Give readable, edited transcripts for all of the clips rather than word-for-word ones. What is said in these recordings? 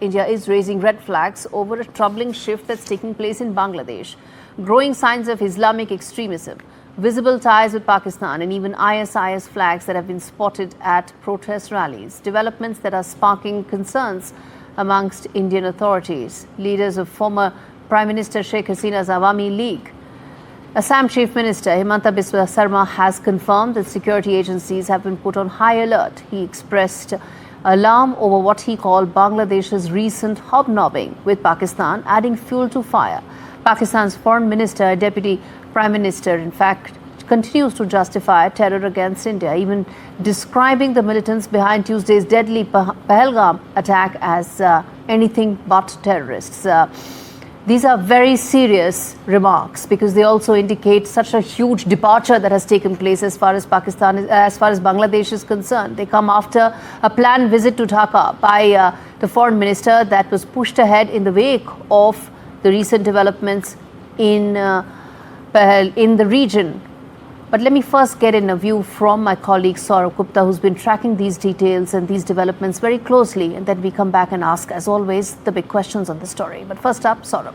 India is raising red flags over a troubling shift that's taking place in Bangladesh. Growing signs of Islamic extremism, visible ties with Pakistan, and even ISIS flags that have been spotted at protest rallies. Developments that are sparking concerns amongst Indian authorities. Leaders of former Prime Minister Sheikh Hasina's Awami League. Assam Chief Minister Himanta Biswa Sarma has confirmed that security agencies have been put on high alert. He expressed alarm over what he called Bangladesh's recent hobnobbing with Pakistan, adding fuel to fire. Pakistan's foreign minister, deputy prime minister, in fact, continues to justify terror against India, even describing the militants behind Tuesday's deadly Pahalgam attack as anything but terrorists. These are very serious remarks because they also indicate such a huge departure that has taken place as far as Bangladesh is concerned. They come after a planned visit to Dhaka by the foreign minister that was pushed ahead in the wake of the recent developments in the region. But let me first get in a view from my colleague Saurabh Gupta, who's been tracking these details and these developments very closely, and then we come back and ask, as always, the big questions on the story. But first up, Saurabh.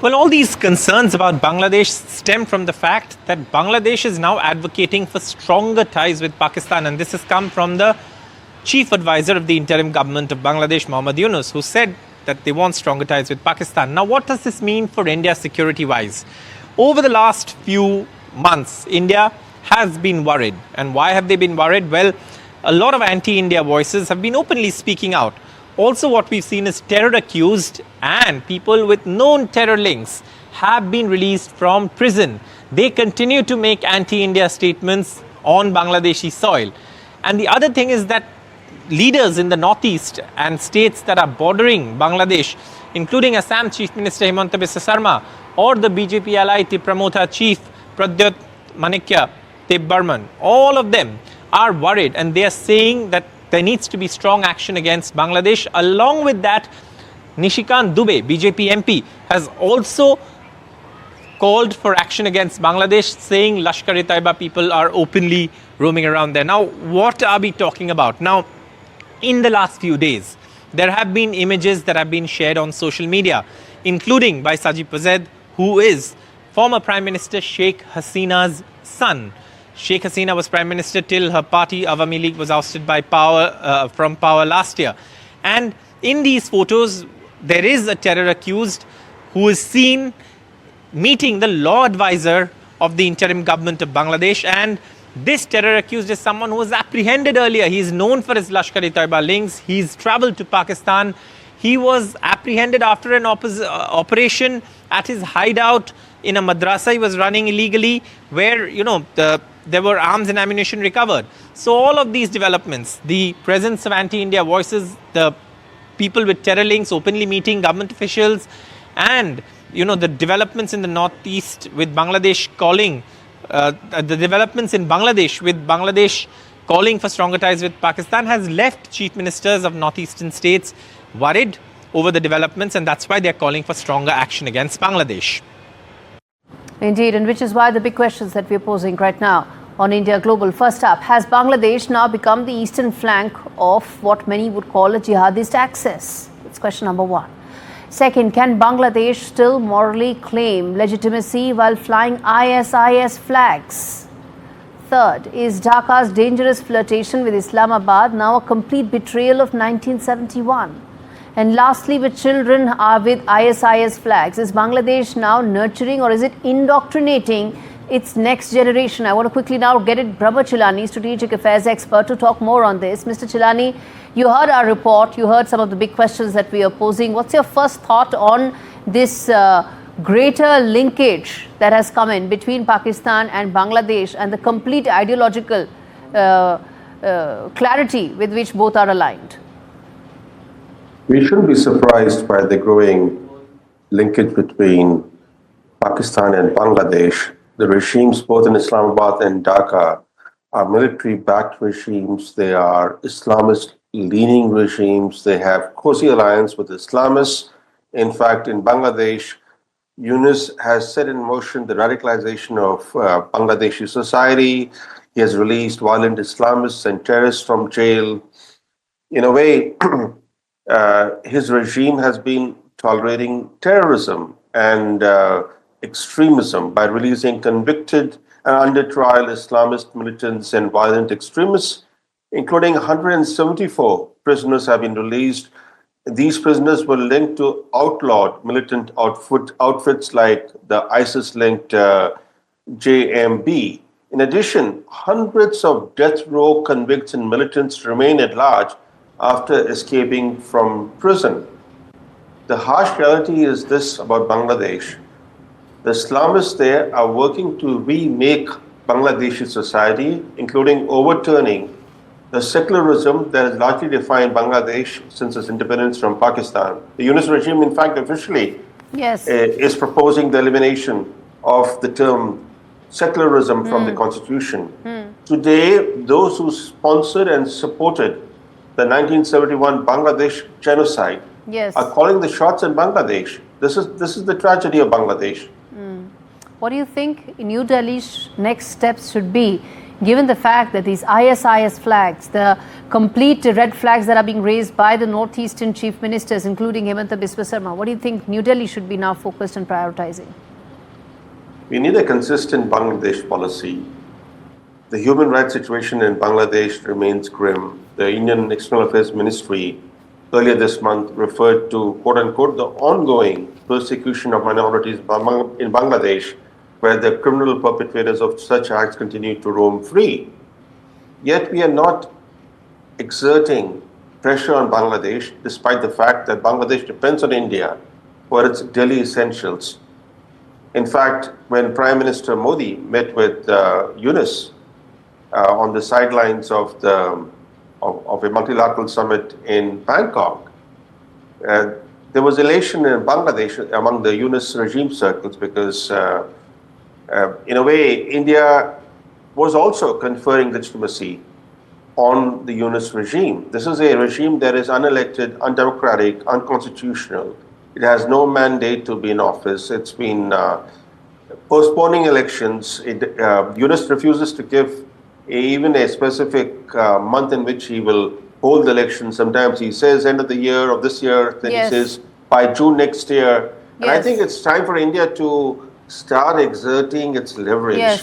Well, all these concerns about Bangladesh stem from the fact that Bangladesh is now advocating for stronger ties with Pakistan, and this has come from the chief advisor of the interim government of Bangladesh, Mohammad Yunus, who said that they want stronger ties with Pakistan. Now, what does this mean for India security-wise? Over the last few months, India has been worried. And why have they been worried? Well, a lot of anti-India voices have been openly speaking out. Also, what we've seen is terror accused and people with known terror links have been released from prison. They continue to make anti-India statements on Bangladeshi soil. And the other thing is that leaders in the northeast and states that are bordering Bangladesh, including Assam Chief Minister Himanta Biswa Sarma or the BJP ally Tipramotha Chief Pradyot Manikya Tip Burman, all of them are worried and they are saying that there needs to be strong action against Bangladesh. Along with that, Nishikant Dubey, BJP MP, has also called for action against Bangladesh, saying Lashkar-e-Taiba people are openly roaming around there. Now, what are we talking about? Now, in the last few days, there have been images that have been shared on social media, including by Sajid Pazed, who is former Prime Minister Sheikh Hasina's son. Sheikh Hasina was Prime Minister till her party, Awami League, was ousted from power last year. And in these photos, there is a terror accused who is seen meeting the law advisor of the interim government of Bangladesh. And this terror accused is someone who was apprehended earlier. He is known for his Lashkar-e-Taiba links. He's traveled to Pakistan. He was apprehended after an operation at his hideout in a madrasa he was running illegally, where, there were arms and ammunition recovered. So all of these developments, the presence of anti-India voices, the people with terror links openly meeting government officials, and, the developments in the northeast with Bangladesh calling, Bangladesh calling for stronger ties with Pakistan has left chief ministers of northeastern states worried over the developments, and that's why they're calling for stronger action against Bangladesh. Indeed, and which is why the big questions that we're posing right now on India Global. First up, has Bangladesh now become the eastern flank of what many would call a jihadist axis? That's question number one. Second, can Bangladesh still morally claim legitimacy while flying ISIS flags? Third, is Dhaka's dangerous flirtation with Islamabad now a complete betrayal of 1971? And lastly, with children with ISIS flags, is Bangladesh now nurturing or is it indoctrinating its next generation? I want to quickly now get it Brahma Chellaney, strategic affairs expert, to talk more on this. Mr. Chellaney, you heard our report, you heard some of the big questions that we are posing. What's your first thought on this greater linkage that has come in between Pakistan and Bangladesh and the complete ideological clarity with which both are aligned? We shouldn't be surprised by the growing linkage between Pakistan and Bangladesh. The regimes both in Islamabad and Dhaka are military-backed regimes. They are Islamist-leaning regimes. They have cozy alliance with Islamists. In fact, in Bangladesh, Yunus has set in motion the radicalization of Bangladeshi society. He has released violent Islamists and terrorists from jail. In a way, his regime has been tolerating terrorism and extremism by releasing convicted and under trial Islamist militants and violent extremists, including 174 prisoners have been released. These prisoners were linked to outlawed militant outfits like the ISIS-linked JMB. In addition, hundreds of death row convicts and militants remain at large after escaping from prison. The harsh reality is this about Bangladesh. The Islamists there are working to remake Bangladeshi society, including overturning the secularism that has largely defined Bangladesh since its independence from Pakistan. The Yunus regime, in fact, officially is proposing the elimination of the term secularism from the constitution. Today, those who sponsored and supported the 1971 Bangladesh genocide are calling the shots in Bangladesh. This is the tragedy of Bangladesh. What do you think New Delhi's next steps should be, given the fact that these ISIS flags, the complete red flags that are being raised by the northeastern chief ministers, including Himanta Biswa Sarma? What do you think New Delhi should be now focused on prioritizing? We need a consistent Bangladesh policy. The human rights situation in Bangladesh remains grim. The Indian External Affairs Ministry earlier this month referred to, quote unquote, the ongoing persecution of minorities in Bangladesh, where the criminal perpetrators of such acts continue to roam free. Yet we are not exerting pressure on Bangladesh, despite the fact that Bangladesh depends on India for its daily essentials. In fact, when Prime Minister Modi met with Yunus on the sidelines of a multilateral summit in Bangkok, there was elation in Bangladesh among the Yunus regime circles because in a way, India was also conferring legitimacy on the Yunus regime. This is a regime that is unelected, undemocratic, unconstitutional. It has no mandate to be in office. It's been postponing elections. Yunus refuses to give even a specific month in which he will hold the election. Sometimes he says end of the year, of this year, then he says by June next year. And I think it's time for India to start exerting its leverage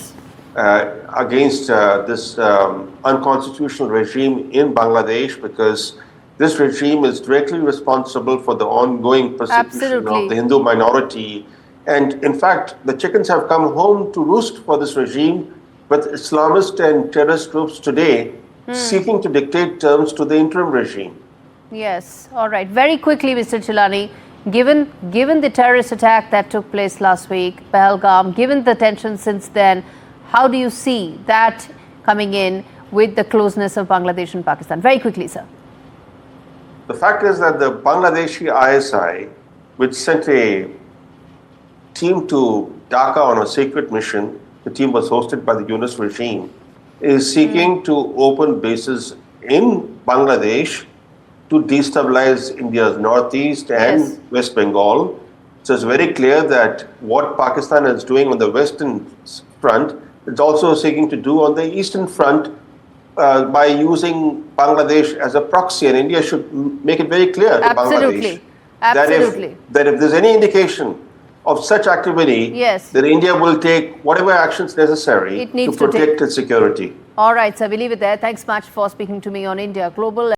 against this unconstitutional regime in Bangladesh, because this regime is directly responsible for the ongoing persecution of the Hindu minority. And in fact, the chickens have come home to roost for this regime, with Islamist and terrorist groups today seeking to dictate terms to the interim regime. Yes. All right. Very quickly, Mr. Chellaney, given the terrorist attack that took place last week, Pahalgam, given the tension since then, how do you see that coming in with the closeness of Bangladesh and Pakistan? Very quickly, sir. The fact is that the Bangladeshi ISI, which sent a team to Dhaka on a secret mission, the team was hosted by the Yunus regime, is seeking to open bases in Bangladesh to destabilize India's northeast and West Bengal. So it's very clear that what Pakistan is doing on the western front, it's also seeking to do on the eastern front by using Bangladesh as a proxy. And India should make it very clear to Bangladesh that if there's any indication of such activity, that India will take whatever actions necessary to protect its security. All right, sir, we leave it there. Thanks much for speaking to me on India Global.